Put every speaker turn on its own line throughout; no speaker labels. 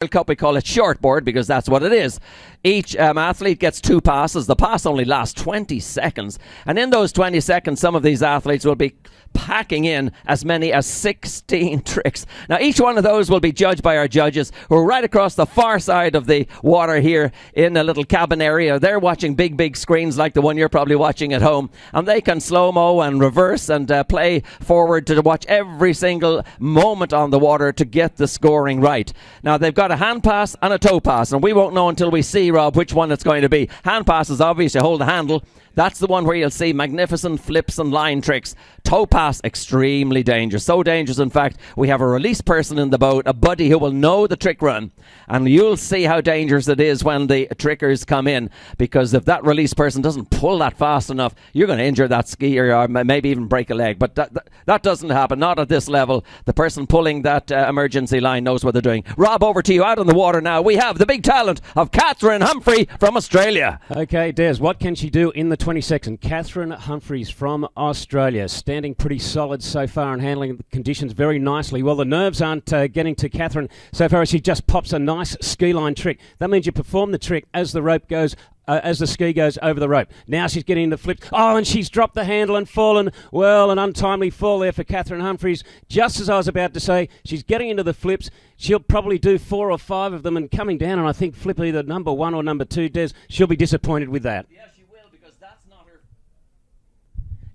World Cup, we call it shortboard because that's what it is. Each athlete gets 2 passes. The pass only lasts 20 seconds. And in those 20 seconds, some of these athletes will be packing in as many as 16 tricks. Now, each one of those will be judged by our judges who are right across the far side of the water here in a little cabin area. They're watching big screens like the one you're probably watching at home. And they can slow-mo and reverse and play forward to watch every single moment on the water to get the scoring right. Now, they've got a hand pass and a toe pass, and we won't know until we see, Rob, which one it's going to be. Hand pass is obvious, you hold the handle. That's the one where you'll see magnificent flips and line tricks. Toe pass, extremely dangerous. So dangerous, in fact, we have a release person in the boat, a buddy who will know the trick run. And you'll see how dangerous it is when the trickers come in, because if that release person doesn't pull that fast enough, you're going to injure that skier or maybe even break a leg. But that doesn't happen, not at this level. The person pulling that emergency line knows what they're doing. Rob, over to you out on the water now. We have the big talent of Cathryn Humphrey from Australia.
Okay, Des, what can she do in the 20 seconds? Cathryn Humphreys from Australia, standing pretty solid so far and handling the conditions very nicely. Well, the nerves aren't getting to Cathryn so far as she just pops a nice ski line trick. That means you perform the trick as the rope goes as the ski goes over the rope. Now she's getting the flips. Oh, and she's dropped the handle and fallen. Well, an untimely fall there for Cathryn Humphreys. Just as I was about to say, she's getting into the flips. She'll probably do 4 or 5 of them and coming down, and I think flip either number 1 or number 2, Des. She'll be disappointed with that.
Yes, she will, because that's not her...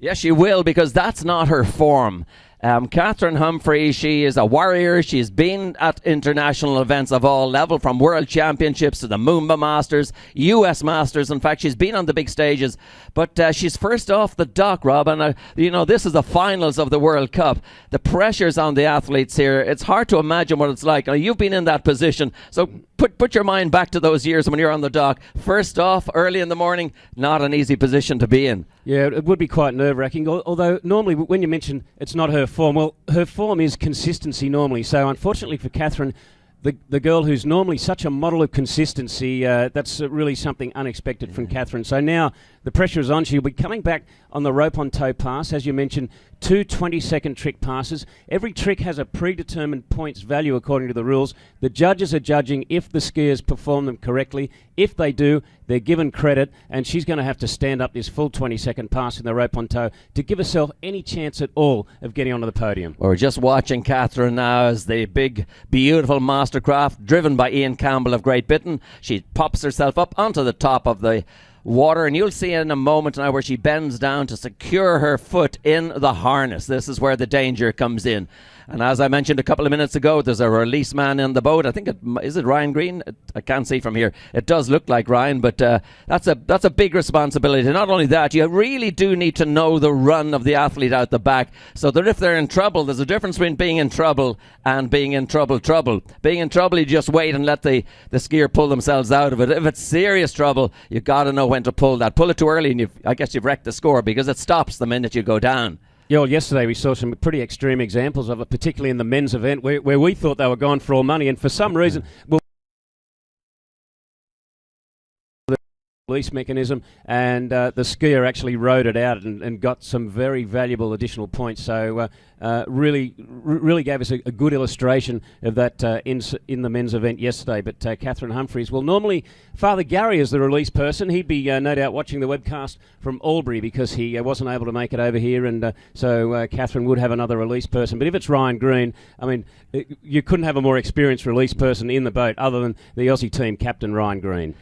Yes, she will, because that's not her form. Cathryn Humphrey, she is a warrior. She's been at international events of all level, from World Championships to the Moomba Masters, US Masters. In fact, she's been on the big stages, but she's first off the dock, Rob. And, this is the finals of the World Cup. The pressure's on the athletes here. It's hard to imagine what it's like. Now, you've been in that position, so put your mind back to those years when you're on the dock. First off, early in the morning, not an easy position to be in.
Yeah, it would be quite nerve-wracking, although normally when you mention it's not her form, well, her form is consistency normally. So unfortunately for Cathryn, the girl who's normally such a model of consistency, that's really something unexpected from Cathryn. So now the pressure is on. She'll be coming back on the rope-on-toe pass. As you mentioned, 2 20-second trick passes. Every trick has a predetermined points value according to the rules. The judges are judging if the skiers perform them correctly. If they do, they're given credit, and she's going to have to stand up this full 20-second pass in the rope-on-toe to give herself any chance at all of getting onto the podium.
We're just watching Cathryn now as the big, beautiful mastercraft driven by Ian Campbell of Great Britain. She pops herself up onto the top of the water, and you'll see in a moment now where she bends down to secure her foot in the harness. This is where the danger comes in. And as I mentioned a couple of minutes ago, there's a release man in the boat. I think is it Ryan Green? I can't see from here. It does look like Ryan, but that's a big responsibility. Not only that, you really do need to know the run of the athlete out the back, so that if they're in trouble, there's a difference between being in trouble and being in trouble. Being in trouble, you just wait and let the skier pull themselves out of it. If it's serious trouble, you got to know when to pull that. Pull it too early, and I guess you've wrecked the score, because it stops the minute you go down.
Yeah, well, yesterday we saw some pretty extreme examples of it, particularly in the men's event where we thought they were gone for all money, and for some reason, well, the release mechanism, and the skier actually rode it out and got some very valuable additional points. So really gave us a good illustration of that in the men's event yesterday. But Cathryn Humphreys, well, normally Father Gary is the release person. He'd be no doubt watching the webcast from Albury because he wasn't able to make it over here, and so Cathryn would have another release person. But if it's Ryan Green, I mean, you couldn't have a more experienced release person in the boat other than the Aussie team captain, Ryan Green.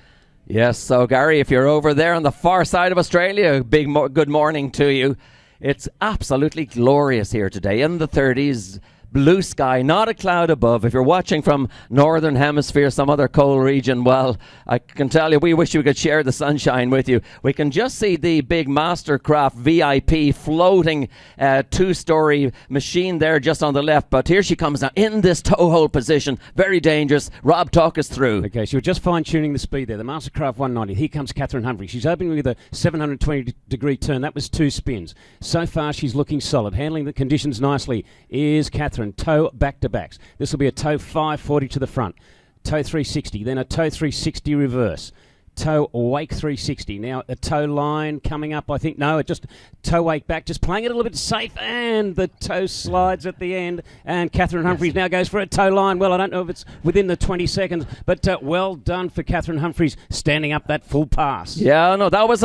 Yes, so Gary, if you're over there on the far side of Australia, good morning to you. It's absolutely glorious here today in the 30s. Blue sky, not a cloud above. If you're watching from Northern Hemisphere, some other cold region, well, I can tell you, we wish we could share the sunshine with you. We can just see the big Mastercraft VIP floating 2-story machine there just on the left. But here she comes now in this tow hold position. Very dangerous. Rob, talk us through.
Okay, so we're just fine-tuning the speed there. The Mastercraft 190. Here comes Cathryn Humphrey. She's opening with a 720-degree turn. That was 2 spins. So far, she's looking solid. Handling the conditions nicely is Cathryn. Toe back-to-backs. This will be a toe 540 to the front, toe 360, then a toe 360 reverse, toe wake 360. Now a toe line coming up, I think. No, it just toe wake back, just playing it a little bit safe, and the toe slides at the end. And Cathryn Humphreys now goes for a toe line. Well, I don't know if it's within the 20 seconds, but well done for Cathryn Humphreys standing up that full pass.
Yeah, no, that was